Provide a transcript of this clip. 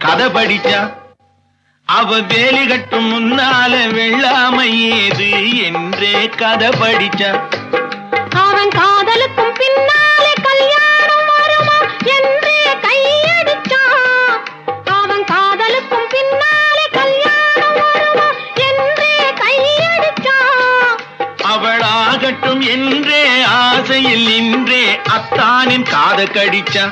கதை படிச்சா. அவ வேலி கட்டும் முன்னால வெள்ளாமை ஏது என்றே கதை படிச்சா. அவன் காதலுக்கும் பின்னாலே கல்யாணம் வருமா என்றே கையடிச்சான். அவன் காதலுக்கும் பின்னாலே கல்யாணம் வருமா என்றே கையடிச்சான். அவளாகட்டும் என்றே ஆசையில் நின்றே அத்தானின் காதை கடிச்சா.